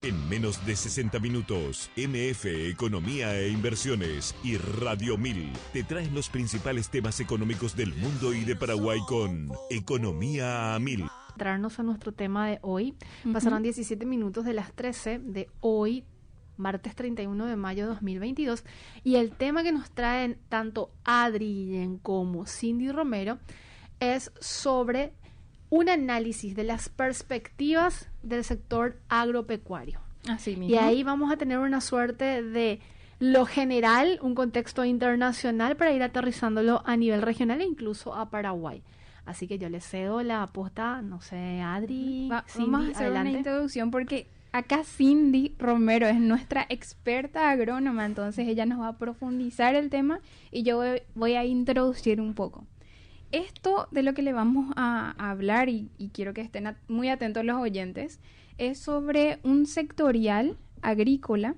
En menos de 60 minutos, MF Economía e Inversiones y Radio 1000 te traen los principales temas económicos del mundo y de Paraguay con Economía a 1000. Entrarnos a nuestro tema de hoy. Pasaron 17 minutos de las 13 de hoy, martes 31 de mayo de 2022, y el tema que nos traen tanto Adri Guillén como Cindy Romero es sobre un análisis de las perspectivas del sector agropecuario. Así mismo. Y ahí vamos a tener una suerte de lo general, un contexto internacional para ir aterrizándolo a nivel regional e incluso a Paraguay. Así que yo le cedo la aposta, no sé, Adri, Cindy, vamos a hacer adelante. una introducción porque acá Cindy Romero es nuestra experta agrónoma, entonces ella nos va a profundizar el tema y yo voy a introducir un poco. Esto de lo que le vamos a hablar, y quiero que estén muy atentos los oyentes, es sobre un sectorial agrícola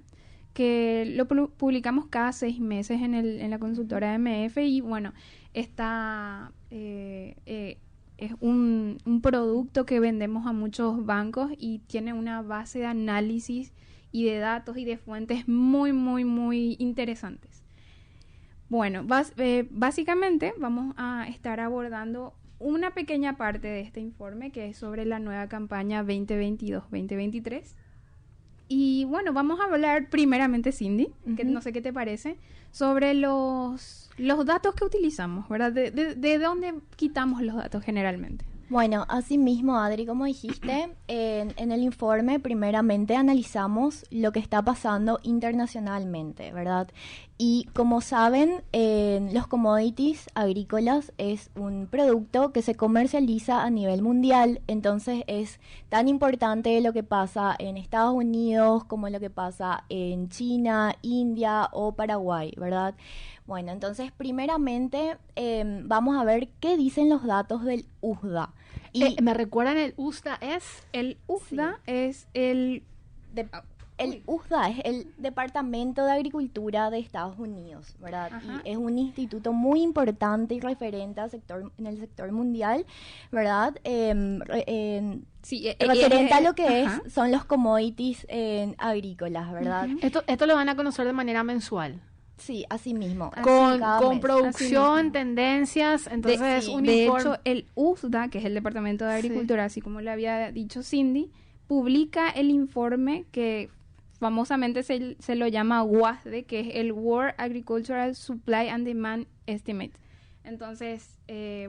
que lo publicamos cada 6 meses en la consultora MF y bueno, es un producto que vendemos a muchos bancos y tiene una base de análisis y de datos y de fuentes muy, muy, muy interesantes. Bueno, básicamente vamos a estar abordando una pequeña parte de este informe que es sobre la nueva campaña 2022-2023. Y bueno, vamos a hablar primeramente, Cindy, que no sé qué te parece, sobre los datos que utilizamos, ¿verdad? ¿De dónde quitamos los datos generalmente? Bueno, así mismo, Adri, como dijiste, en el informe primeramente analizamos lo que está pasando internacionalmente, ¿verdad? Y como saben, los commodities agrícolas es un producto que se comercializa a nivel mundial, entonces es tan importante lo que pasa en Estados Unidos como lo que pasa en China, India o Paraguay, ¿verdad? Bueno, entonces primeramente vamos a ver qué dicen los datos del USDA. Y ¿me recuerdan el USDA es? El USDA es el USDA es el Departamento de Agricultura de Estados Unidos, ¿verdad? Ajá. Y es un instituto muy importante y referente al sector, en el sector mundial, ¿verdad? Sí, referente a lo que ajá. son los commodities agrícolas, ¿verdad? Esto lo van a conocer de manera mensual. Sí, así mismo. Con producción, tendencias, entonces sí, un de informe. hecho, el USDA, que es el Departamento de Agricultura, así como le había dicho Cindy, publica el informe que famosamente se lo llama WASDE, que es el World Agricultural Supply and Demand Estimate. Entonces,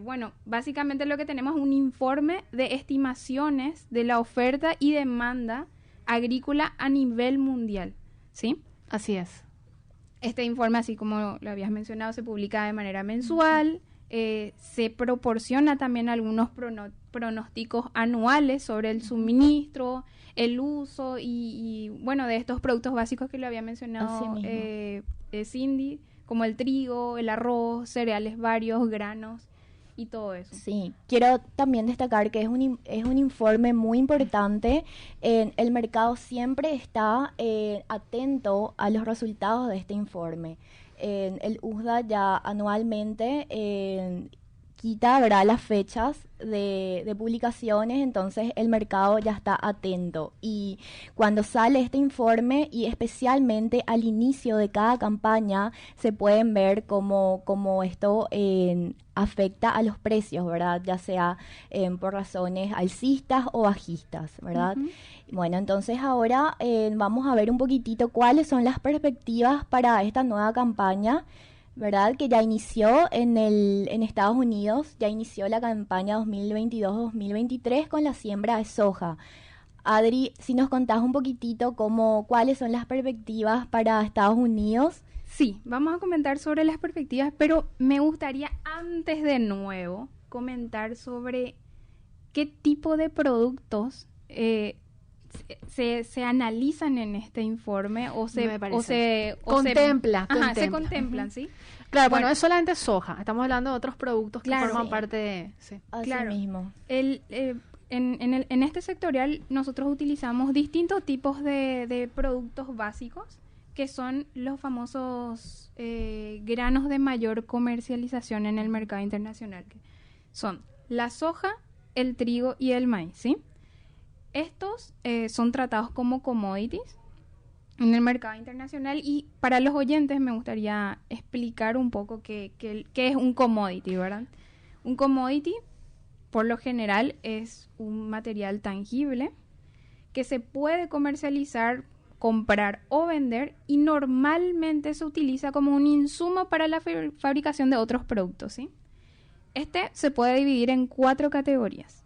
bueno, básicamente lo que tenemos es un informe de estimaciones de la oferta y demanda agrícola a nivel mundial, ¿sí? Así es. Este informe, así como lo habías mencionado, se publica de manera mensual. Se proporciona también algunos pronósticos anuales sobre el suministro, el uso y bueno, de estos productos básicos que lo había mencionado Cindy, como el trigo, el arroz, cereales varios, granos y todo eso. Sí, quiero también destacar que es un informe muy importante. El mercado siempre está atento a los resultados de este informe. El USDA ya anualmente quita, ¿verdad?, las fechas de publicaciones, entonces el mercado ya está atento. Y cuando sale este informe, y especialmente al inicio de cada campaña, se pueden ver cómo esto afecta a los precios, ¿verdad? Ya sea por razones alcistas o bajistas, ¿verdad? Bueno, entonces ahora vamos a ver un poquitito cuáles son las perspectivas para esta nueva campaña, ¿verdad? Que ya inició en Estados Unidos, ya inició la campaña 2022-2023 con la siembra de soja. Adri, si nos contás un poquitito cuáles son las perspectivas para Estados Unidos. Sí, vamos a comentar sobre las perspectivas, pero me gustaría antes de nuevo comentar sobre qué tipo de productos se analizan en este informe o se contemplan, ¿sí? Claro, bueno, es solamente soja. Estamos hablando de otros productos que forman parte de... Sí. Así mismo. En este sectorial nosotros utilizamos distintos tipos de productos básicos que son los famosos granos de mayor comercialización en el mercado internacional. Que son la soja, el trigo y el maíz, ¿sí? Estos son tratados como commodities en el mercado internacional, y para los oyentes me gustaría explicar un poco qué es un commodity, ¿verdad? Un commodity, por lo general, es un material tangible que se puede comercializar, comprar o vender, y normalmente se utiliza como un insumo para la fabricación de otros productos, ¿sí? Este se puede dividir en 4 categorías.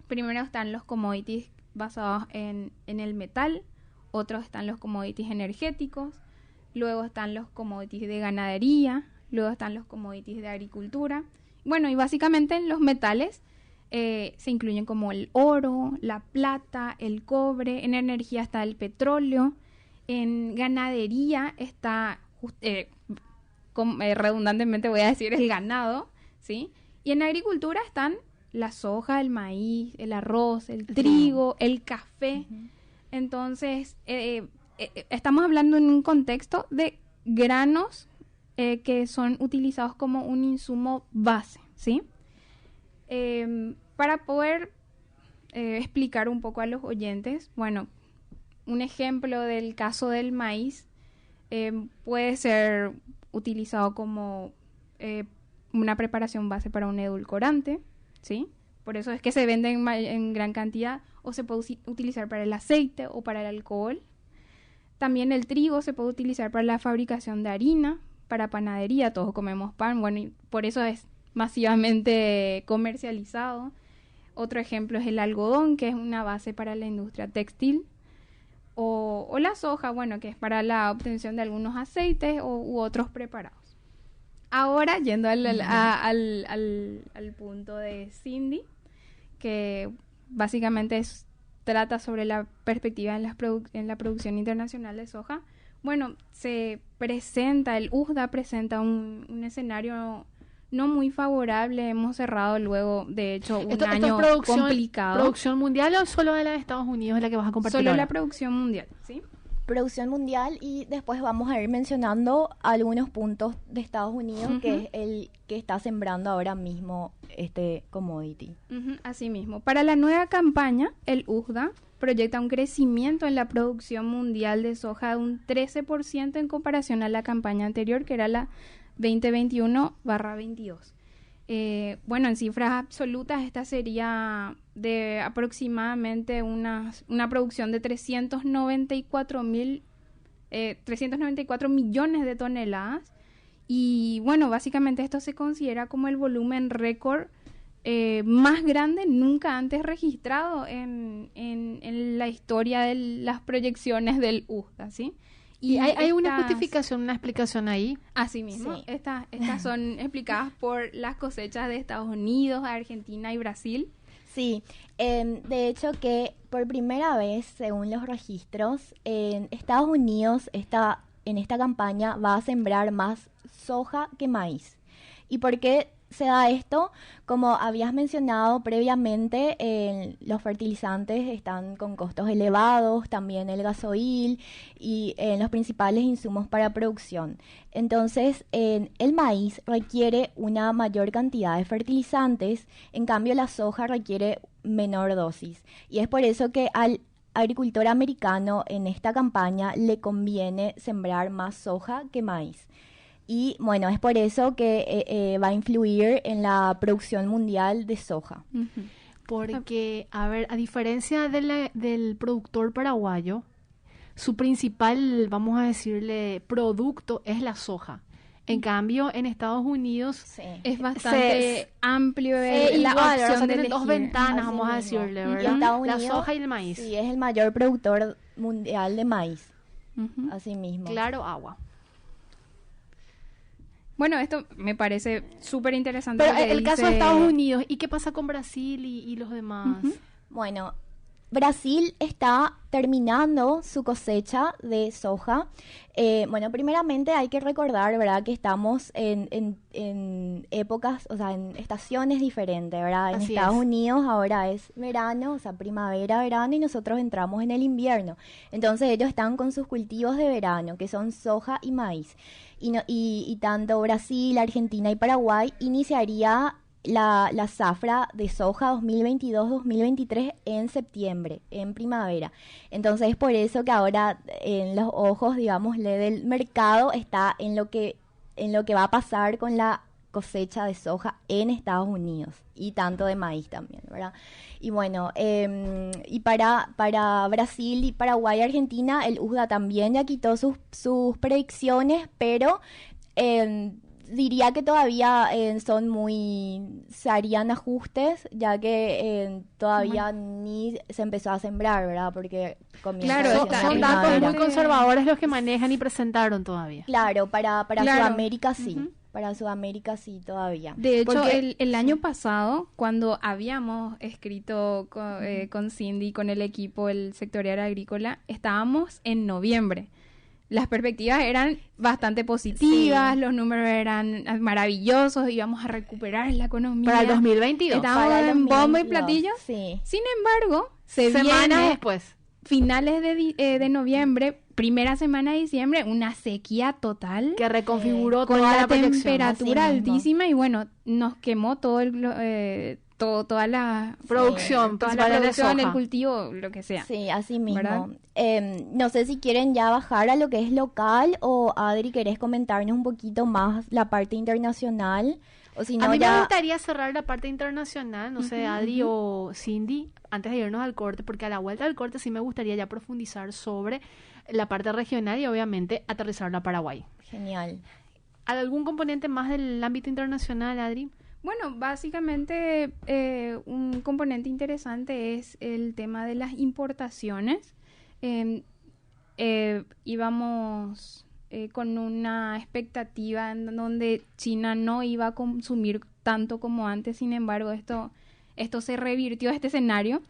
Primero están los commodities basados en el metal, otros están los commodities energéticos, luego están los commodities de ganadería, luego están los commodities de agricultura. Bueno, y básicamente los metales se incluyen como el oro, la plata, el cobre. En energía está el petróleo. En ganadería está, redundantemente voy a decir, el ganado, ¿sí? Y en agricultura están la soja, el maíz, el arroz, el trigo, el café. Uh-huh. Entonces, estamos hablando en un contexto de granos que son utilizados como un insumo base, ¿sí? Para poder explicar un poco a los oyentes, bueno, un ejemplo del caso del maíz puede ser utilizado como una preparación base para un edulcorante, ¿sí? Por eso es que se vende en gran cantidad, o se puede utilizar para el aceite o para el alcohol. También el trigo se puede utilizar para la fabricación de harina, para panadería, todos comemos pan, bueno, y por eso es masivamente comercializado. Otro ejemplo es el algodón, que es una base para la industria textil, o la soja, bueno, que es para la obtención de algunos aceites u otros preparados. Ahora, yendo al punto de Cindy, que básicamente trata sobre la perspectiva en la producción internacional de soja. Bueno, el USDA presenta un escenario no muy favorable. Hemos cerrado luego, de hecho, un año complicado. ¿Producción mundial o solo de la de Estados Unidos es la que vas a compartir Solo ahora? La producción mundial, ¿sí? Producción mundial, y después vamos a ir mencionando algunos puntos de Estados Unidos, uh-huh, que es el que está sembrando ahora mismo este commodity. Uh-huh, así mismo. Para la nueva campaña, el USDA proyecta un crecimiento en la producción mundial de soja de un 13% en comparación a la campaña anterior, que era la 2021/22. Bueno, en cifras absolutas, esta sería de aproximadamente una producción de 394 millones de toneladas. Y bueno, básicamente esto se considera como el volumen récord más grande nunca antes registrado en la historia de las proyecciones del USDA, ¿sí? Y hay una justificación, una explicación ahí. Así mismo, sí. Estas son explicadas por las cosechas de Estados Unidos, Argentina y Brasil. Sí, de hecho que por primera vez, según los registros, en Estados Unidos en esta campaña va a sembrar más soja que maíz. ¿Y por qué se da esto? Como habías mencionado previamente, los fertilizantes están con costos elevados, también el gasoil y los principales insumos para producción. Entonces, el maíz requiere una mayor cantidad de fertilizantes, en cambio la soja requiere menor dosis. Y es por eso que al agricultor americano en esta campaña le conviene sembrar más soja que maíz. Y bueno, es por eso que va a influir en la producción mundial de soja. Uh-huh. Porque, a ver, a diferencia del productor paraguayo, su principal, vamos a decirle, producto es la soja. En cambio, en Estados Unidos es bastante amplio la opción de dos ventanas, vamos a decirle, ¿verdad? La soja y el maíz. Sí, es el mayor productor mundial de maíz. Uh-huh. Así mismo. Claro, agua. Bueno, esto me parece súper interesante. Pero el caso de Estados Unidos, ¿y qué pasa con Brasil y los demás? Uh-huh. Bueno, Brasil está terminando su cosecha de soja. Bueno, primeramente hay que recordar, ¿verdad?, que estamos en épocas, o sea, en estaciones diferentes, ¿verdad? En Estados Unidos ahora es verano, o sea, primavera, verano, y nosotros entramos en el invierno. Entonces ellos están con sus cultivos de verano, que son soja y maíz. Y tanto Brasil, Argentina y Paraguay iniciaría la zafra de soja 2022-2023 en septiembre, en primavera. Entonces es por eso que ahora en los ojos, digámosle, del mercado está en lo que va a pasar con la cosecha de soja en Estados Unidos y tanto de maíz también, ¿verdad? Y bueno, y para Brasil y Paraguay y Argentina, el USDA también ya quitó sus predicciones, pero diría que todavía se harían ajustes, ya que todavía ni se empezó a sembrar, ¿verdad? Porque claro, son datos muy conservadores los que manejan y presentaron todavía. Claro, para Claro. Sudamérica sí. Ujú. Para Sudamérica sí, todavía. De hecho, Porque- el año pasado, cuando habíamos escrito con Cindy, con el equipo, el sectorial agrícola, estábamos en noviembre. Las perspectivas eran bastante positivas, Sí. los números eran maravillosos, íbamos a recuperar la economía. Para el 2022. Estábamos para el en bombo y 2022, platillo. Sí. Sin embargo, se Semanas viene después. finales de noviembre, primera semana de diciembre, una sequía total. Que reconfiguró Con toda la la proyección. temperatura Así mismo. altísima y bueno, nos quemó toda la Producción, toda la principalmente de producción, el soja. cultivo, lo que sea. Sí, así ¿Verdad? mismo. No sé si quieren ya bajar a lo que es local o Adri, ¿querés comentarnos un poquito más la parte internacional? O si A no, mí me ya... gustaría cerrar la parte internacional, no sé, Adri o Cindy, antes de irnos al corte, porque a la vuelta del corte sí me gustaría ya profundizar sobre la parte regional y obviamente aterrizarla a Paraguay. Genial. ¿Algún componente más del ámbito internacional, Adri? Bueno, básicamente un componente interesante es el tema de las importaciones. Íbamos con una expectativa en donde China no iba a consumir tanto como antes, sin embargo, esto se revirtió, este escenario.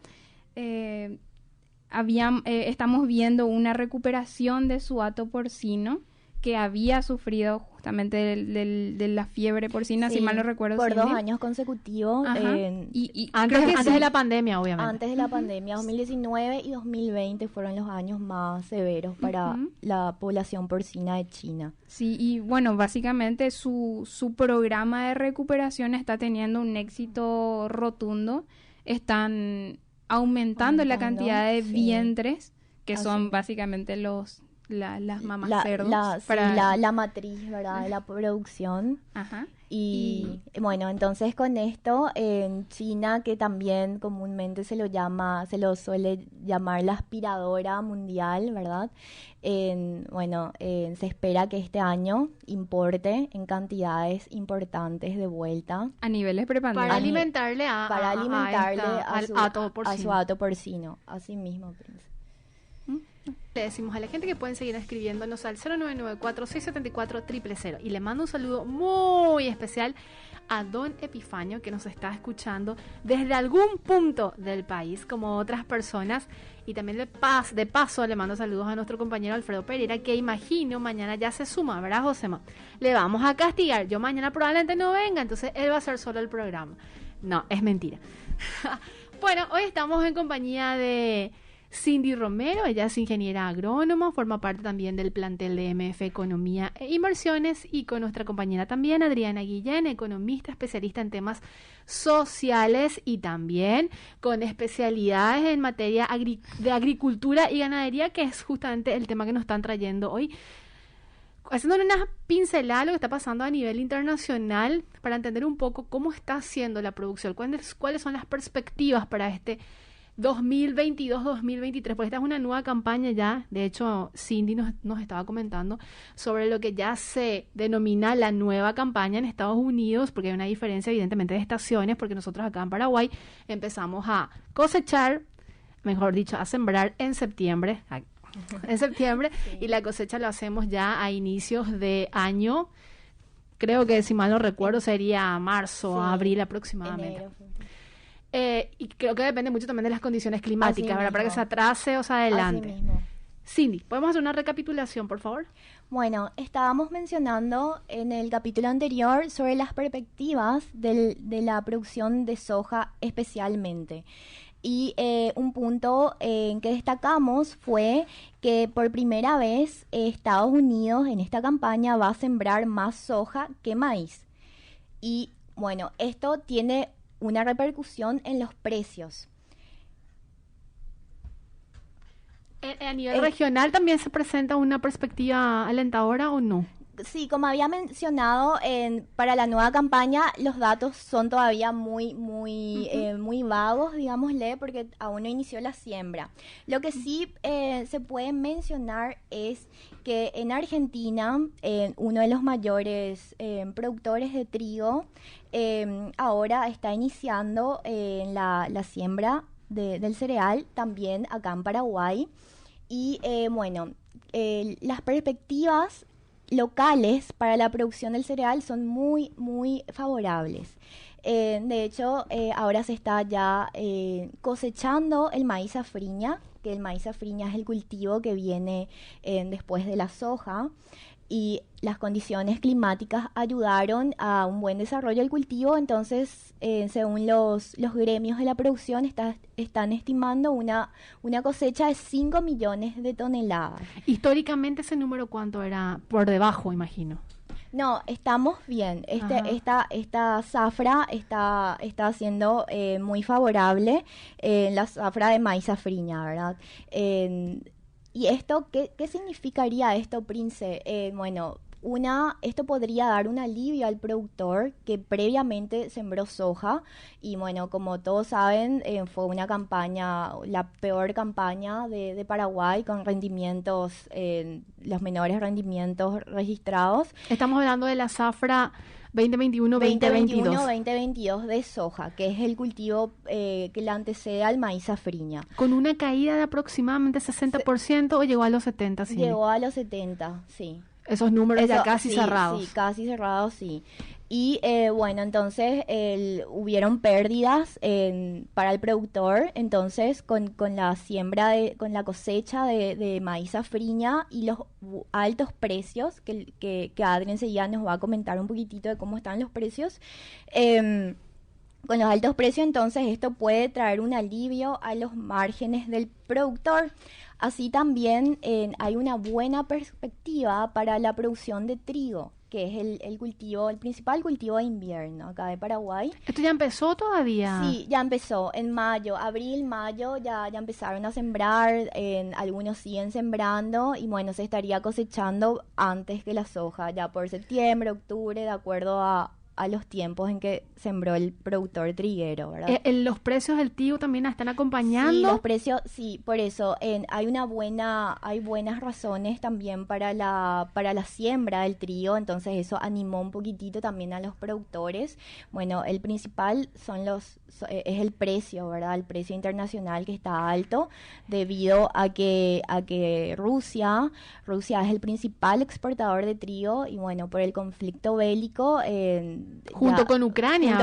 Estamos viendo una recuperación de su hato porcino que había sufrido justamente de la fiebre porcina, si Sí, mal no recuerdo. por 2 Cindy. años consecutivos, Ajá. creo Antes, que antes sí. de la pandemia, obviamente. Antes de la pandemia, 2019 y 2020 fueron los años más severos para Ujú. la población porcina de China. Sí, y bueno, básicamente su programa de recuperación está teniendo un éxito rotundo. Están aumentando la cantidad de sí. vientres, que Así son mismo. básicamente las mamás La, cerdos. sí, para- la matriz, ¿verdad? De la producción. Ajá. Y bueno, entonces con esto en China, que también comúnmente se lo suele llamar la aspiradora mundial, ¿verdad? Se espera que este año importe en cantidades importantes de vuelta A niveles Para prepandemia. alimentarle para alimentarle al su hato a porcino. su hato porcino. Así mismo, Prince. Le decimos a la gente que pueden seguir escribiéndonos al 0994-674-000. Y le mando un saludo muy especial a Don Epifanio, que nos está escuchando desde algún punto del país, como otras personas. Y también de paso le mando saludos a nuestro compañero Alfredo Pereira, que imagino mañana ya se suma, ¿verdad, Josema? Le vamos a castigar. Yo mañana probablemente no venga, entonces él va a hacer solo el programa. No, es mentira. Bueno, hoy estamos en compañía de Cindy Romero, ella es ingeniera agrónoma, forma parte también del plantel de MF Economía e Inversiones, y con nuestra compañera también Adriana Guillén, economista especialista en temas sociales y también con especialidades en materia de agricultura y ganadería, que es justamente el tema que nos están trayendo hoy. Haciendo una pincelada de lo que está pasando a nivel internacional para entender un poco cómo está haciendo la producción, cuáles son las perspectivas para este 2022-2023, porque esta es una nueva campaña ya. De hecho, Cindy nos estaba comentando sobre lo que ya se denomina la nueva campaña en Estados Unidos, porque hay una diferencia evidentemente de estaciones, porque nosotros acá en Paraguay empezamos a cosechar, mejor dicho, a sembrar en septiembre, y la cosecha lo hacemos ya a inicios de año. Creo que, si mal no recuerdo, sería marzo, Sí, abril aproximadamente. Enero. Y creo que depende mucho también de las condiciones climáticas, Así ¿verdad? Para que mismo. se atrase o se adelante. Así mismo. Cindy, ¿podemos hacer una recapitulación, por favor? Bueno, estábamos mencionando en el capítulo anterior sobre las perspectivas de la producción de soja especialmente. Y un punto que destacamos fue que por primera vez Estados Unidos en esta campaña va a sembrar más soja que maíz. Y bueno, esto tiene una repercusión en los precios. ¿A nivel regional también se presenta una perspectiva alentadora o no? Sí, como había mencionado, para la nueva campaña los datos son todavía muy vagos, digámosle, porque aún no inició la siembra. Lo que sí se puede mencionar es que en Argentina, uno de los mayores productores de trigo, ahora está iniciando la siembra del cereal, también acá en Paraguay. Y las perspectivas locales para la producción del cereal son muy favorables. De hecho, ahora se está ya cosechando el maíz safriña, que el maíz safriña es el cultivo que viene después de la soja, y las condiciones climáticas ayudaron a un buen desarrollo del cultivo. Entonces, según los gremios de la producción, están estimando una cosecha de 5 millones de toneladas. Históricamente, ¿ese número cuánto era? Por debajo, imagino. No, estamos bien. Esta zafra está siendo muy favorable, la zafra de maíz safriña, ¿verdad? ¿Y esto qué significaría esto, Prince? Esto podría dar un alivio al productor que previamente sembró soja, y bueno, como todos saben, fue una campaña, la peor campaña de Paraguay, con rendimientos, los menores rendimientos registrados. Estamos hablando de la zafra 2021-2022. 2022 de soja, que es el cultivo que le antecede al maíz safriña. ¿Con una caída de aproximadamente 60% o llegó a los 70%? Sí. Llegó a los 70, sí. Esos números ya casi cerrados. Sí, casi cerrados, sí. Y entonces hubieron pérdidas para el productor. Entonces, con la siembra, con la cosecha de maíz safriña y los altos precios, que Adri enseguida nos va a comentar un poquitito de cómo están los precios, con los altos precios, entonces esto puede traer un alivio a los márgenes del productor. Así también hay una buena perspectiva para la producción de trigo, que es el principal cultivo de invierno acá de Paraguay. ¿Esto ya empezó todavía? Sí, ya empezó en mayo, abril, mayo, ya empezaron a sembrar, algunos siguen sembrando, y bueno, se estaría cosechando antes que la soja, ya por septiembre, octubre, de acuerdo a los tiempos en que sembró el productor triguero, ¿verdad? ¿Los precios del trigo también están acompañando? Sí, los precios, sí, por eso hay buenas razones también para la siembra del trigo. Entonces eso animó un poquitito también a los productores. Bueno, el principal es el precio, ¿verdad? El precio internacional, que está alto debido a que Rusia es el principal exportador de trigo, y bueno, por el conflicto bélico, junto con Ucrania,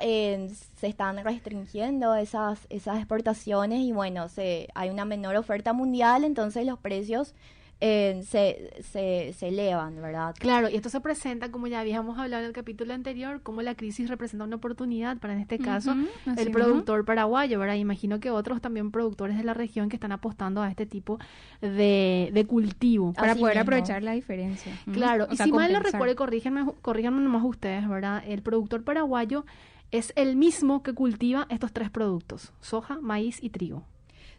se están restringiendo esas exportaciones, y bueno, hay una menor oferta mundial, entonces los precios se elevan, ¿verdad? Claro, y esto se presenta, como ya habíamos hablado en el capítulo anterior, como la crisis representa una oportunidad para, en este caso, el productor paraguayo, ¿verdad? Imagino que otros también productores de la región que están apostando a este tipo de cultivo. Para poder aprovechar la diferencia. Claro, y si mal no recuerdo, corríjanme nomás ustedes, ¿verdad? El productor paraguayo es el mismo que cultiva estos tres productos: soja, maíz y trigo.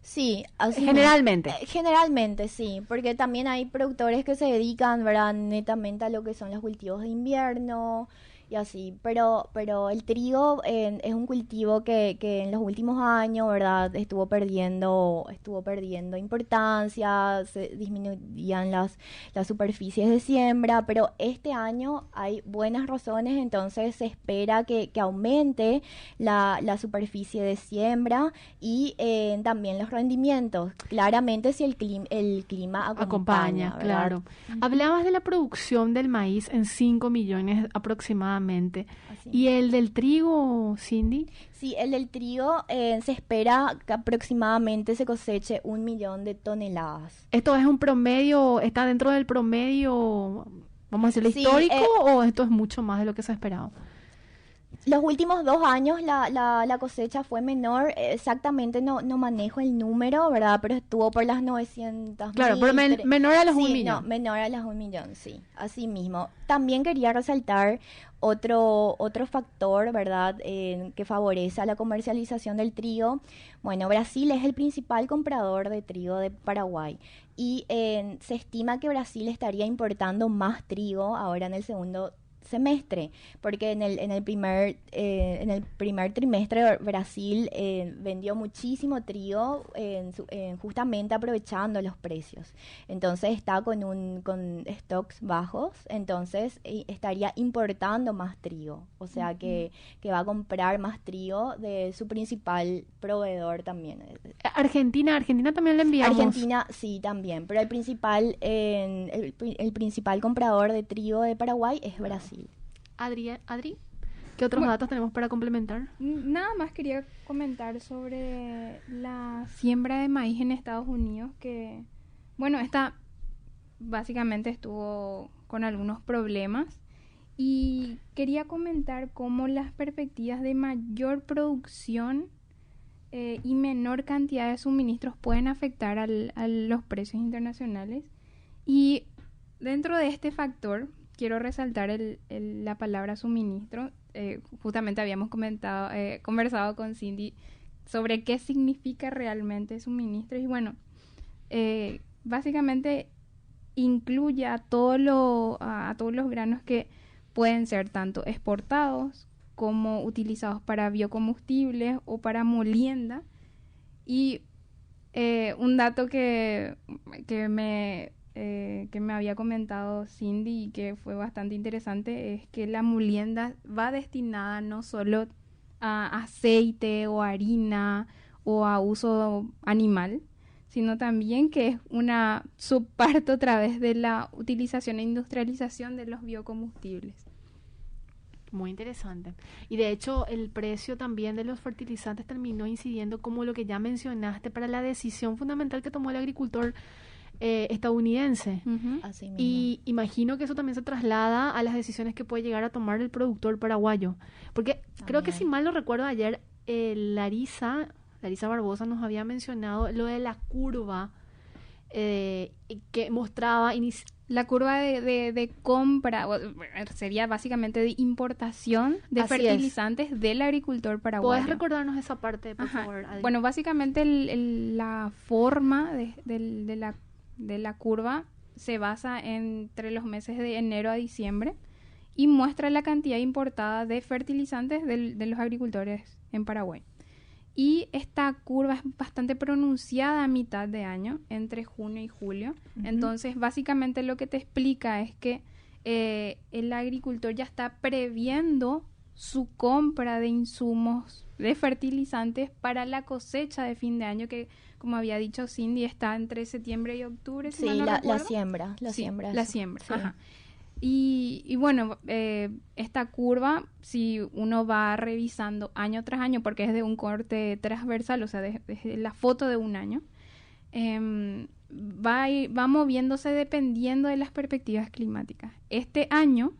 Sí, así generalmente. Generalmente, sí, porque también hay productores que se dedican, ¿verdad?, netamente a lo que son los cultivos de invierno y así, pero el trigo es un cultivo que en los últimos años, ¿verdad?, estuvo perdiendo importancia, se disminuían las superficies de siembra, pero este año hay buenas razones, entonces se espera que aumente la superficie de siembra y también los rendimientos, claramente si el clima acompaña, claro. Hablabas de la producción del maíz en 5 millones aproximadamente. Así. ¿Y el del trigo, Cindy? Sí, el del trigo se espera que aproximadamente se coseche 1 millón de toneladas. ¿Esto es un promedio, está dentro del promedio, vamos a decirlo, histórico, o esto es mucho más de lo que se ha esperado? Los últimos 2 años la cosecha fue menor, exactamente no manejo el número, ¿verdad? Pero estuvo por las 900. Claro, pero menor a los sí, 1 millón. No, menor a las 1 millón, sí, así mismo. También quería resaltar otro factor, ¿verdad? Que favorece a la comercialización del trigo. Bueno, Brasil es el principal comprador de trigo de Paraguay y se estima que Brasil estaría importando más trigo ahora en el segundo semestre, porque en el primer trimestre Brasil vendió muchísimo trigo justamente aprovechando los precios. Entonces está con stocks bajos, entonces estaría importando más trigo, o sea que va a comprar más trigo de su principal proveedor también. Argentina también le enviamos. Argentina sí también, pero el principal comprador de trigo de Paraguay es Brasil. Adri, ¿qué otros datos tenemos para complementar? Nada más quería comentar sobre la siembra de maíz en Estados Unidos, que, bueno, esta básicamente estuvo con algunos problemas, y quería comentar cómo las perspectivas de mayor producción y menor cantidad de suministros pueden afectar a los precios internacionales. Y dentro de este factor quiero resaltar la palabra suministro. Justamente habíamos conversado con Cindy sobre qué significa realmente suministro. Y bueno, básicamente incluye a todos los granos que pueden ser tanto exportados como utilizados para biocombustibles o para molienda. Y un dato que me había comentado Cindy y que fue bastante interesante es que la molienda va destinada no solo a aceite o harina o a uso animal, sino también que es una subparte a través de la utilización e industrialización de los biocombustibles. Muy interesante. Y de hecho el precio también de los fertilizantes terminó incidiendo, como lo que ya mencionaste, para la decisión fundamental que tomó el agricultor estadounidense. Así mismo. Y imagino que eso también se traslada a las decisiones que puede llegar a tomar el productor paraguayo. Porque creo que, si mal no recuerdo, ayer Larisa Barbosa nos había mencionado lo de la curva que mostraba la curva de compra, sería básicamente de importación de fertilizantes del agricultor paraguayo. ¿Puedes recordarnos esa parte, por favor, Adri? Bueno, básicamente la forma de la curva se basa entre los meses de enero a diciembre y muestra la cantidad importada de fertilizantes de los agricultores en Paraguay. Y esta curva es bastante pronunciada a mitad de año, entre junio y julio. Entonces, básicamente lo que te explica es que el agricultor ya está previendo su compra de insumos, de fertilizantes para la cosecha de fin de año, que, como había dicho Cindy, está entre septiembre y octubre. Sí, la siembra. Sí, Sí. ajá. Y bueno, esta curva, si uno va revisando año tras año, porque es de un corte transversal, o sea, desde la foto de un año, va moviéndose dependiendo de las perspectivas climáticas. Este año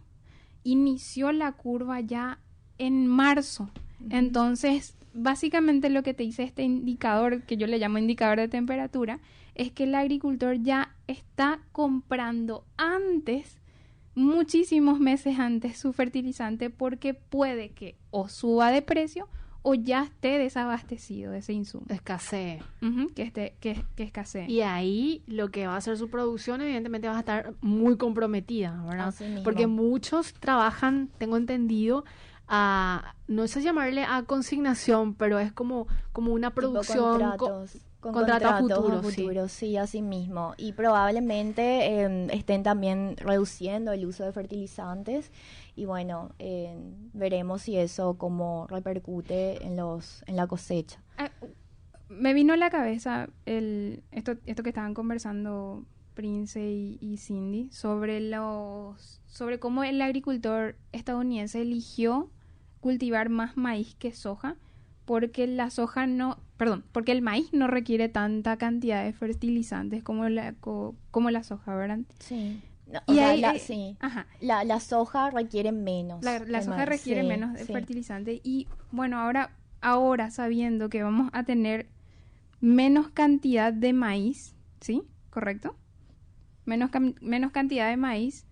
inició la curva ya en marzo. Entonces, básicamente lo que te dice este indicador, que yo le llamo indicador de temperatura, es que el agricultor ya está comprando muchísimos meses antes su fertilizante, porque puede que o suba de precio o ya esté desabastecido de ese insumo. Escasee. Que escasee. Y ahí lo que va a ser su producción, evidentemente, va a estar muy comprometida, ¿verdad? Así mismo. Porque muchos trabajan, tengo entendido, no sé llamarle a consignación, pero es como una producción con contratos a contratos futuro, sí, así mismo. Y probablemente estén también reduciendo el uso de fertilizantes. Y bueno, veremos si eso cómo repercute en la cosecha. Me vino a la cabeza esto que estaban conversando Prince y Cindy sobre cómo el agricultor estadounidense eligió cultivar más maíz que soja, porque porque el maíz no requiere tanta cantidad de fertilizantes como la soja, ¿verdad? Sí. No, Y sí. Ajá. La soja requiere menos. La soja requiere sí, menos sí. fertilizante. Y bueno, ahora sabiendo que vamos a tener menos cantidad de maíz, ¿sí? ¿Correcto? Menos cantidad de maíz.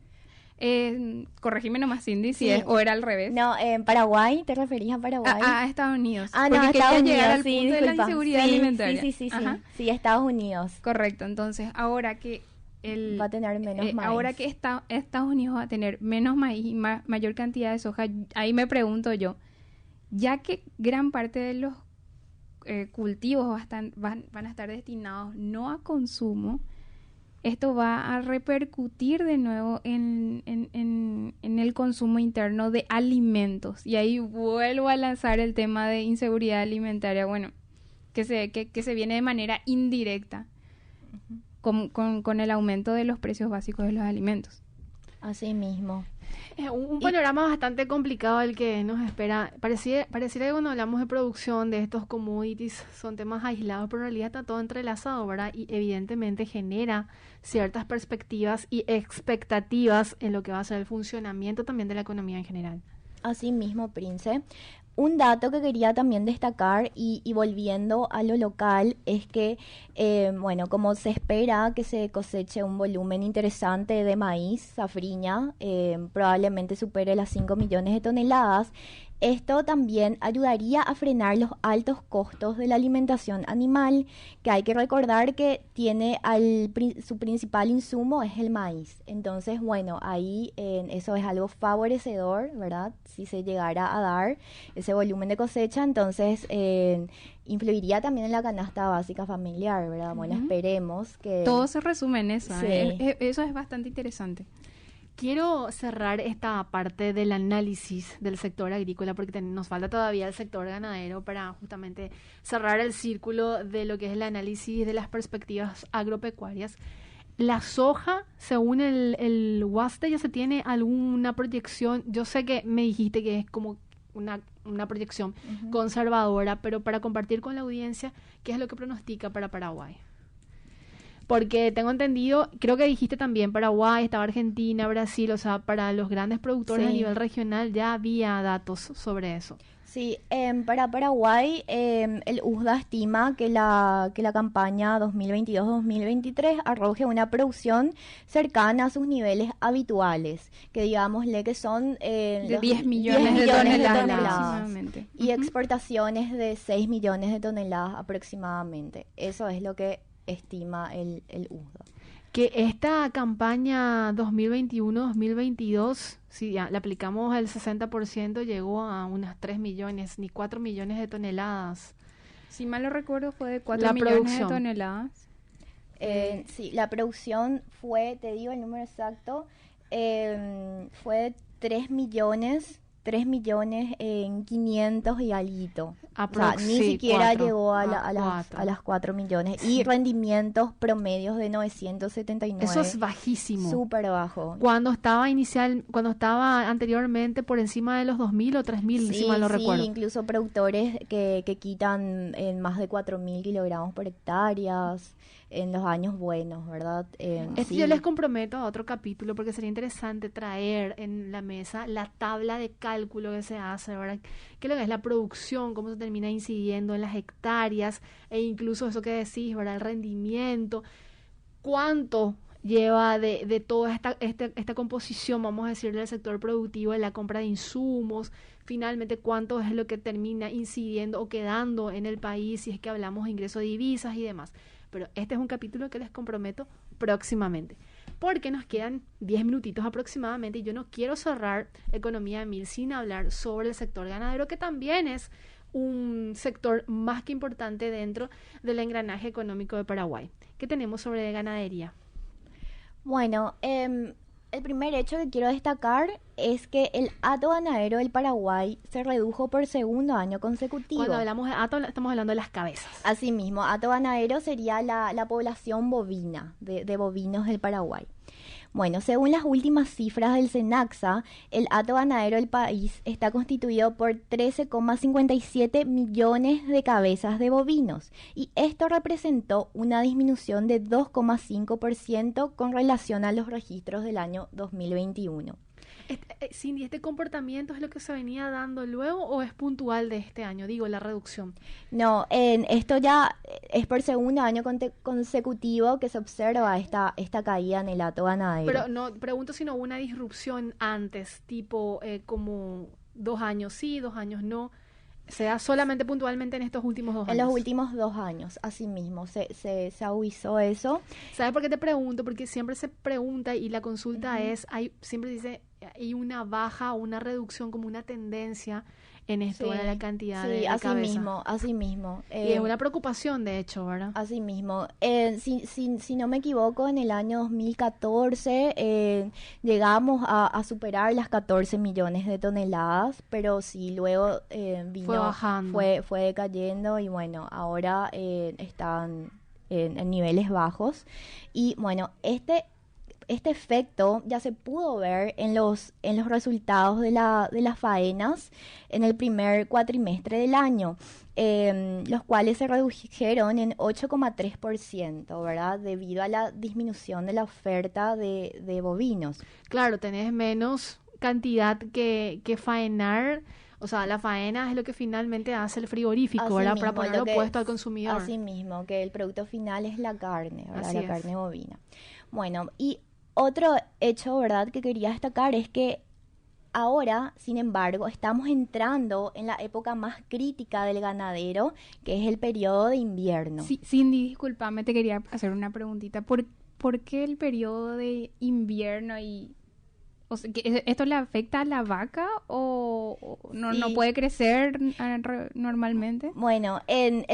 Corregime nomás, Cindy, si Sí. es, o era al revés. No, en Paraguay, ¿te referís a Paraguay? A Estados Unidos. Ah, no, porque quería Estados llegar Unidos, al sí, punto de la disculpa. inseguridad Sí, alimentaria. Sí, Ajá. sí, Estados Unidos Correcto. Entonces, ahora que va a tener menos maíz. ahora que Estados Unidos va a tener menos maíz y mayor cantidad de soja, ahí me pregunto yo, ya que gran parte de los cultivos van a estar destinados no a consumo, esto va a repercutir de nuevo en el consumo interno de alimentos. Y ahí vuelvo a lanzar el tema de inseguridad alimentaria, bueno, que se viene de manera indirecta con el aumento de los precios básicos de los alimentos. Así mismo. Un panorama bastante complicado el que nos espera. Pareciera que cuando hablamos de producción de estos commodities son temas aislados, pero en realidad está todo entrelazado, ¿verdad? Y evidentemente genera ciertas perspectivas y expectativas en lo que va a ser el funcionamiento también de la economía en general. Así mismo, Prince. Un dato que quería también destacar y volviendo a lo local es que, bueno, como se espera que se coseche un volumen interesante de maíz, safriña, probablemente supere las 5 millones de toneladas, esto también ayudaría a frenar los altos costos de la alimentación animal, que hay que recordar que tiene su principal insumo es el maíz. Entonces, bueno, ahí eso es algo favorecedor, ¿verdad? Si se llegara a dar ese volumen de cosecha, entonces influiría también en la canasta básica familiar, ¿verdad? Bueno, esperemos que... Todo se resume en eso. Sí. Eso es bastante interesante. Quiero cerrar esta parte del análisis del sector agrícola porque nos falta todavía el sector ganadero para justamente cerrar el círculo de lo que es el análisis de las perspectivas agropecuarias. La soja, según el WASDE, ya se tiene alguna proyección. Yo sé que me dijiste que es como una proyección conservadora, pero para compartir con la audiencia, ¿qué es lo que pronostica para Paraguay? Porque tengo entendido, creo que dijiste también Paraguay, estaba Argentina, Brasil, o sea, para los grandes productores a nivel regional ya había datos sobre eso. Sí, para Paraguay el USDA estima que la campaña 2022-2023 arroje una producción cercana a sus niveles habituales, que digámosle que son de 10 millones de toneladas y exportaciones de 6 millones de toneladas aproximadamente. Eso es lo que estima el USDA. Que esta campaña 2021-2022, si ya le aplicamos el 60%, llegó a unas 3 millones, ni 4 millones de toneladas. Si mal no recuerdo, fue de 4 millones de toneladas. Sí, la producción fue, te digo el número exacto, fue 3 millones en 500 y alguito. O sea, ni siquiera llegó a las 4 millones. Sí. Y rendimientos promedios de 979. Eso es bajísimo. Súper bajo. Cuando estaba anteriormente por encima de los 2.000 o 3.000, si mal no recuerdo. Sí, incluso productores que quitan en más de 4.000 kilogramos por hectáreas en los años buenos, ¿verdad? Sí. Yo les comprometo a otro capítulo porque sería interesante traer en la mesa la tabla de cálculo que se hace, ¿verdad? Que lo que es la producción, cómo se termina incidiendo en las hectáreas e incluso eso que decís, ¿verdad? El rendimiento, cuánto lleva de toda esta composición, vamos a decir, del sector productivo, de la compra de insumos, finalmente cuánto es lo que termina incidiendo o quedando en el país si es que hablamos de ingreso de divisas y demás. Pero este es un capítulo que les comprometo próximamente, porque nos quedan 10 minutitos aproximadamente y yo no quiero cerrar Economía a Mil sin hablar sobre el sector ganadero, que también es un sector más que importante dentro del engranaje económico de Paraguay. ¿Qué tenemos sobre ganadería? Bueno, el primer hecho que quiero destacar es que el hato ganadero del Paraguay se redujo por segundo año consecutivo. Cuando hablamos de hato, estamos hablando de las cabezas. Asimismo, hato ganadero sería la población bovina de bovinos del Paraguay. Bueno, según las últimas cifras del SENACSA, el hato ganadero del país está constituido por 13,57 millones de cabezas de bovinos y esto representó una disminución de 2,5% con relación a los registros del año 2021. Cindy, ¿este comportamiento es lo que se venía dando luego o es puntual de este año? Digo, la reducción. No, esto ya es por segundo año consecutivo que se observa esta caída en el hato ganadero. Pero no, pregunto si no hubo una disrupción antes, tipo como 2 años sí, 2 años no. ¿Se da solamente puntualmente en estos últimos 2 años? En los últimos 2 años, así mismo, se agudizó eso. ¿Sabes por qué te pregunto? Porque siempre se pregunta y la consulta es, siempre dice, hay una baja o una reducción, como una tendencia en esto, en la cantidad de cabezas. Así mismo. Y es una preocupación, de hecho, ¿verdad? Así mismo. Si no me equivoco, en el año 2014 llegamos a superar las 14 millones de toneladas, pero sí, luego fue bajando. Fue decayendo y bueno, ahora están en niveles bajos. Y bueno, este efecto ya se pudo ver en los resultados de las faenas en el primer cuatrimestre del año, los cuales se redujeron en 8,3%, ¿verdad? Debido a la disminución de la oferta de bovinos. Claro, tenés menos cantidad que faenar. O sea, la faena es lo que finalmente hace el frigorífico, ¿verdad? Para ponerlo puesto al consumidor. Así mismo, que el producto final es la carne, ¿verdad? La carne bovina. Bueno, y otro hecho, ¿verdad?, que quería destacar es que ahora, sin embargo, estamos entrando en la época más crítica del ganadero, que es el periodo de invierno. Sí, Cindy, discúlpame, te quería hacer una preguntita. ¿Por qué el periodo de invierno y... O sea, ¿esto le afecta a la vaca o no puede crecer normalmente? Bueno, el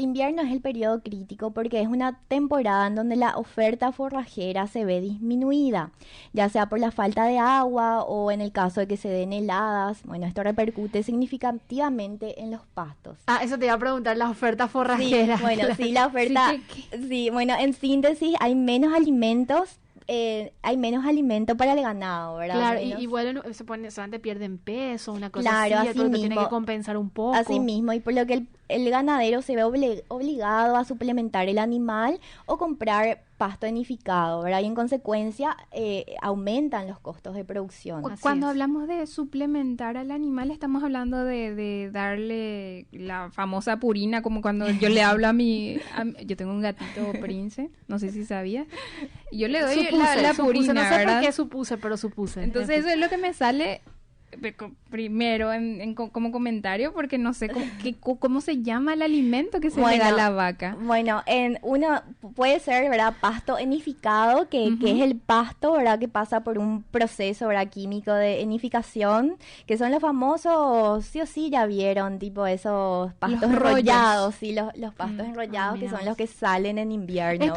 invierno es el periodo crítico porque es una temporada en donde la oferta forrajera se ve disminuida, ya sea por la falta de agua o en el caso de que se den heladas. Bueno, esto repercute significativamente en los pastos. Eso te iba a preguntar, la oferta forrajera. Sí, bueno, sí, la oferta... Sí, bueno, en síntesis, hay menos alimentos para el ganado, ¿verdad? Claro, y bueno, solamente pierden peso, una cosa así, el producto tiene que compensar un poco. Así mismo, y por lo que el ganadero se ve obligado a suplementar el animal o comprar pasto enificado, ¿verdad? Y en consecuencia aumentan los costos de producción. Cuando hablamos de suplementar al animal, estamos hablando de darle la famosa purina, como cuando yo le hablo yo tengo un gatito Prince, no sé si sabías, y yo le doy la purina, no sé ¿verdad? por qué supuse. Entonces eso es lo que me sale primero como comentario, porque no sé cómo se llama el alimento que se le da a la vaca. Bueno, uno puede ser, ¿verdad?, pasto enificado, que es el pasto, ¿verdad?, que pasa por un proceso, ¿verdad?, químico de enificación, que son los famosos, sí o sí ya vieron, tipo esos pastos enrollados, sí, los pastos enrollados, que son los que salen en invierno.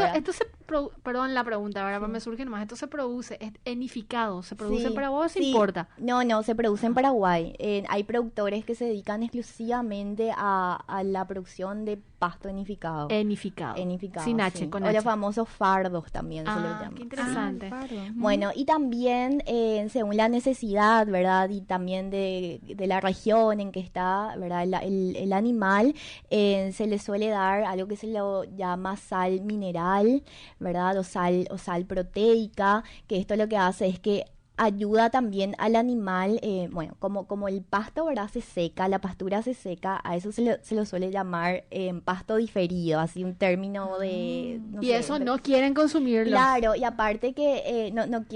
Perdón la pregunta, ¿verdad? Sí. Me surge nomás. ¿Esto se produce, es enificado? ¿Se produce en Paraguay o se importa? No, se produce en Paraguay. Hay productores que se dedican exclusivamente a la producción de pasto enificado. Enificado. Sin H, con H. O los famosos fardos también se los llaman. Qué interesante. Bueno, y también según la necesidad, ¿verdad? Y también de la región en que está, ¿verdad?, el animal, se le suele dar algo que se lo llama sal mineral, ¿verdad? O sal proteica, que esto lo que hace es que ayuda también al animal, bueno, como el pasto, ¿verdad?, se seca, la pastura se seca, a eso se lo suele llamar pasto diferido, así un término de... eso no quieren consumirlo. Claro, y aparte que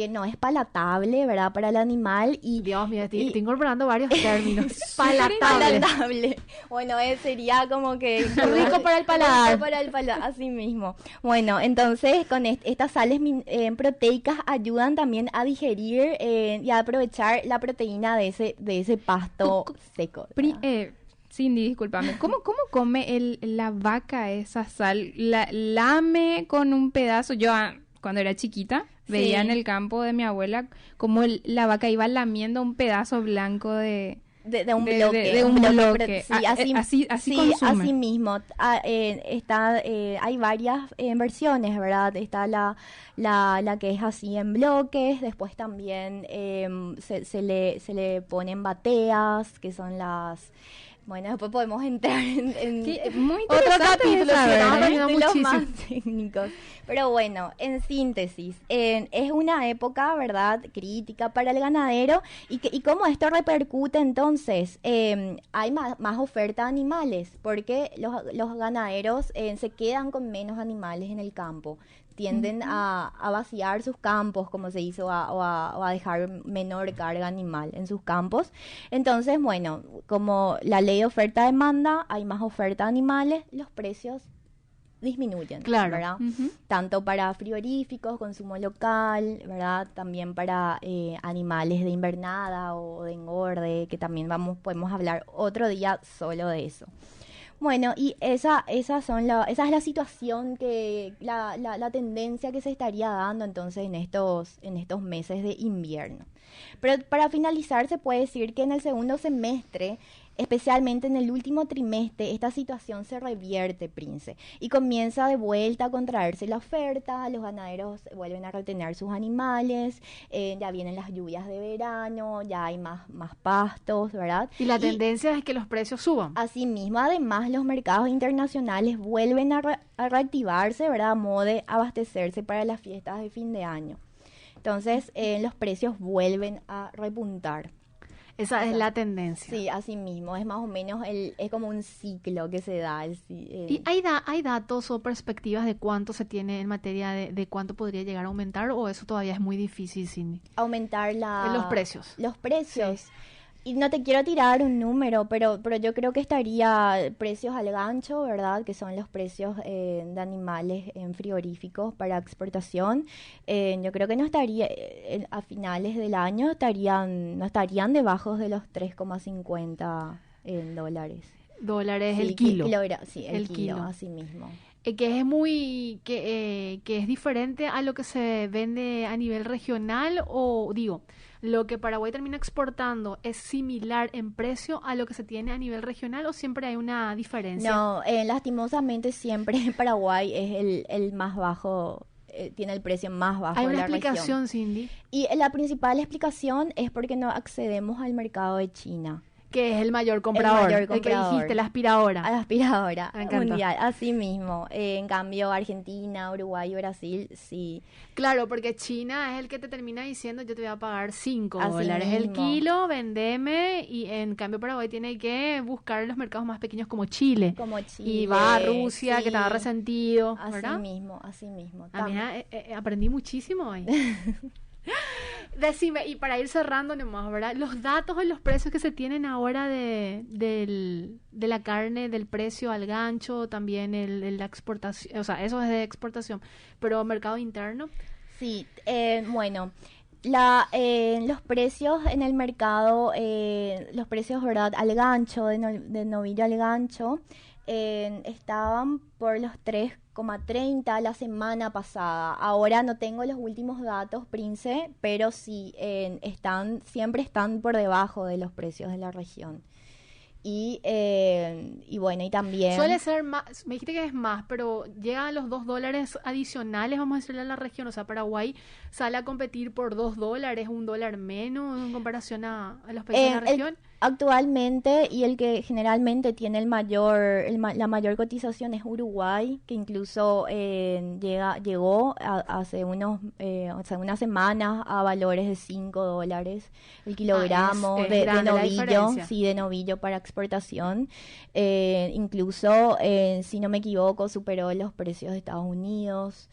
no es palatable, ¿verdad?, para el animal. Y Dios mío, estoy incorporando varios términos. Palatable. Bueno, sería como que... rico para el paladar. Rico para el paladar, así mismo. Bueno, entonces con estas sales proteicas ayudan también a digerir y a aprovechar la proteína de ese pasto seco. Cindy, discúlpame. ¿Cómo come la vaca esa sal? ¿La lame con un pedazo? Yo cuando era chiquita veía en el campo de mi abuela cómo la vaca iba lamiendo un pedazo blanco de de un bloque. De un bloque. Sí, así Así sí, consume. así mismo. Hay varias versiones, ¿verdad? Está la que es así en bloques, después también se le ponen bateas, que son las... Bueno, después podemos entrar Muy Otro interesante capítulo, de saber, sí, ¿eh? aprendiendo capítulos muchísimo. más técnicos. Pero bueno, en síntesis, es una época, ¿verdad?, crítica para el ganadero y cómo esto repercute entonces. Hay más oferta de animales porque los ganaderos se quedan con menos animales en el campo. Tienden a vaciar sus campos, como se hizo, o a dejar menor carga animal en sus campos. Entonces, bueno, como la ley de oferta-demanda, hay más oferta de animales, los precios disminuyen, Claro. ¿verdad? Ujú. Tanto para frigoríficos, consumo local, ¿verdad? También para animales de invernada o de engorde, que también podemos hablar otro día solo de eso. Bueno, y esa es la situación la tendencia que se estaría dando entonces en estos meses de invierno. Pero para finalizar se puede decir que en el segundo semestre, especialmente en el último trimestre, esta situación se revierte, Prince, y comienza de vuelta a contraerse la oferta, los ganaderos vuelven a retener sus animales, ya vienen las lluvias de verano, ya hay más pastos, ¿verdad? Y la tendencia es que los precios suban. Asimismo, además, los mercados internacionales vuelven a reactivarse, ¿verdad? A modo de abastecerse para las fiestas de fin de año. Entonces, los precios vuelven a repuntar. Esa es la tendencia. Sí, así mismo, es más o menos, es como un ciclo que se da. ¿Y hay datos o perspectivas de cuánto se tiene en materia de cuánto podría llegar a aumentar o eso todavía es muy difícil, Cindy? Aumentar Los precios. Los precios. Y no te quiero tirar un número, pero yo creo que estaría precios al gancho, ¿verdad? Que son los precios de animales en frigoríficos para exportación. Yo creo que no estaría, a finales del año no estarían debajo de los 3,50 dólares. Dólares Sí, el kilo. Sí, El el kilo, kilo. así mismo. Que es que es diferente a lo que se vende a nivel regional o digo, lo que Paraguay termina exportando es similar en precio a lo que se tiene a nivel regional o siempre hay una diferencia. No, lastimosamente siempre en Paraguay es el más bajo, tiene el precio más bajo Hay de una la región. explicación, Cindy, Y la principal explicación es porque no accedemos al mercado de China. que es el mayor comprador, el que comprador. dijiste, la aspiradora. A la aspiradora Me encanta. mundial, así mismo. En cambio, Argentina, Uruguay y Brasil, sí. Claro, porque China es el que te termina diciendo yo te voy a pagar 5 Así dólares el mismo. kilo, vendeme, y en cambio Paraguay tiene que buscar en los mercados más pequeños como Chile. Como Chile. Y va a Rusia, sí. que estaba resentido, Así ¿verdad? mismo, así mismo. Mira, aprendí muchísimo hoy. Decime, y para ir cerrando nomás, ¿verdad? Los datos o los precios que se tienen ahora de la carne, del precio al gancho, también la exportación, o sea, eso es de exportación, pero mercado interno. Sí, bueno, los precios en el mercado, los precios, ¿verdad?, al gancho, de novillo al gancho, estaban por los 3,30 la semana pasada. Ahora no tengo los últimos datos, Prince, pero sí, siempre están por debajo de los precios de la región. Y bueno, y también... Suele ser más, me dijiste que es más, pero llega a los 2 dólares adicionales, vamos a decirle a la región, o sea, Paraguay sale a competir por 2 dólares, un dólar menos en comparación a los países de la región. Actualmente, y el que generalmente tiene la mayor cotización es Uruguay, que incluso llegó hace unas semanas a valores de 5 dólares el kilogramo es de grande la novillo, diferencia. sí, de novillo para exportación. Incluso, si no me equivoco, superó los precios de Estados Unidos.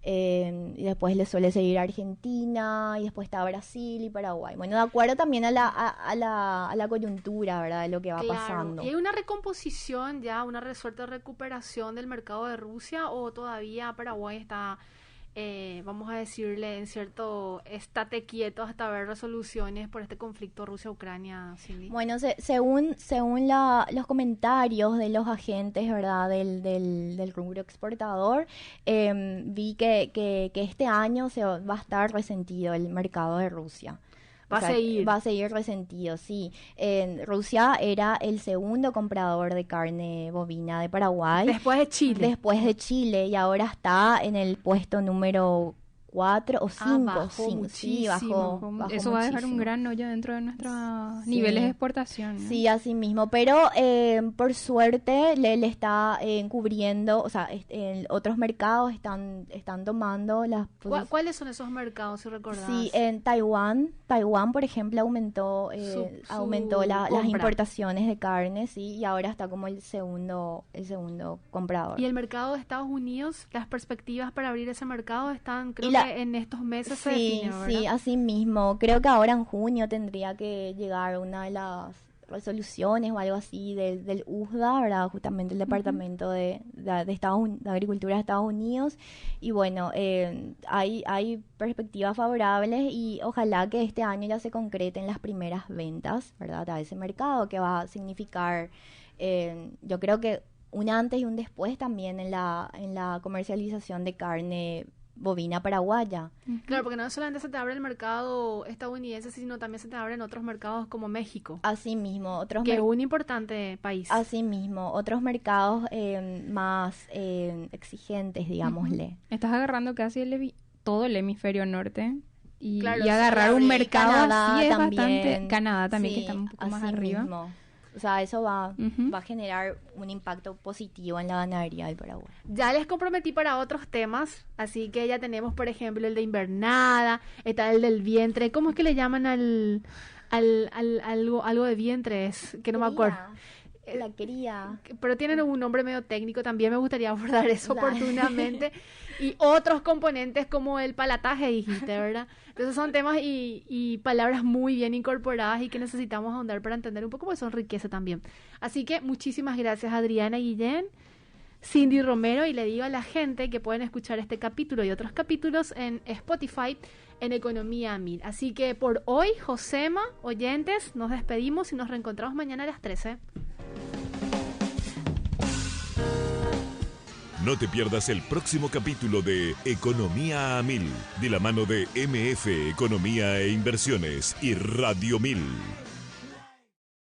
Y después le suele seguir Argentina y después está Brasil y Paraguay. Bueno, de acuerdo también a la coyuntura, ¿verdad? De lo que va pasando. ¿Y hay una recomposición ya, una suerte de recuperación del mercado de Rusia o todavía Paraguay está, vamos a decirle, en cierto, estate quieto hasta ver resoluciones por este conflicto Rusia-Ucrania, Cindy? Bueno, según los comentarios de los agentes, ¿verdad?, del rubro exportador, vi que este año va a estar resentido el mercado de Rusia. Va a seguir. Va a seguir resentido, sí. Rusia era el segundo comprador de carne bovina de Paraguay. Después de Chile. Después de Chile, y ahora está en el puesto número 4 o 5. Bajó muchísimo. Bajó Eso va a dejar muchísimo. un gran hoyo dentro de nuestros niveles de exportación, ¿no? Sí, así mismo, pero por suerte le está cubriendo, o sea, otros mercados están tomando las posiciones. ¿Cuáles son esos mercados, si recordás? Sí, en Taiwán, por ejemplo, aumentó las compra. importaciones de carne, sí, y ahora está como el segundo comprador. ¿Y el mercado de Estados Unidos? Las perspectivas para abrir ese mercado están, creo que en estos meses se define, ¿verdad? Sí, así mismo. Creo que ahora en junio tendría que llegar una de las resoluciones o algo así del USDA, ¿verdad? Justamente el Departamento de Agricultura de Estados Unidos. Y bueno, hay perspectivas favorables y ojalá que este año ya se concreten las primeras ventas, ¿verdad? A ese mercado, que va a significar, yo creo que un antes y un después también en la comercialización de carne bovina paraguaya. Claro, porque no solamente se te abre el mercado estadounidense, sino también se te abren otros mercados como México, Así mismo, que es un importante país. Así mismo, otros mercados más exigentes, digámosle. Estás agarrando casi todo el hemisferio norte y, Claro, y agarrar un mercado Canadá así es también. bastante... Canadá también, Sí, que está un poco más así arriba. mismo. O sea, eso va Ujú. a generar un impacto positivo en la ganadería del Paraguay. Ya les comprometí para otros temas, así que ya tenemos, por ejemplo, el de invernada, está el del vientre. ¿Cómo es que le llaman algo de vientre? Es que no me acuerdo. La cría. Pero tienen un nombre medio técnico, también me gustaría abordar eso Dale. oportunamente. Y otros componentes como el palataje, dijiste, ¿verdad? Entonces son temas y palabras muy bien incorporadas y que necesitamos ahondar para entender un poco, porque son riqueza también. Así que muchísimas gracias, Adriana Guillén, Cindy Romero, y le digo a la gente que pueden escuchar este capítulo y otros capítulos en Spotify, en Economía a 1000. Así que por hoy, Josema, oyentes, nos despedimos y nos reencontramos mañana a las 13. No te pierdas el próximo capítulo de Economía a 1000, de la mano de MF Economía e Inversiones y Radio 1000.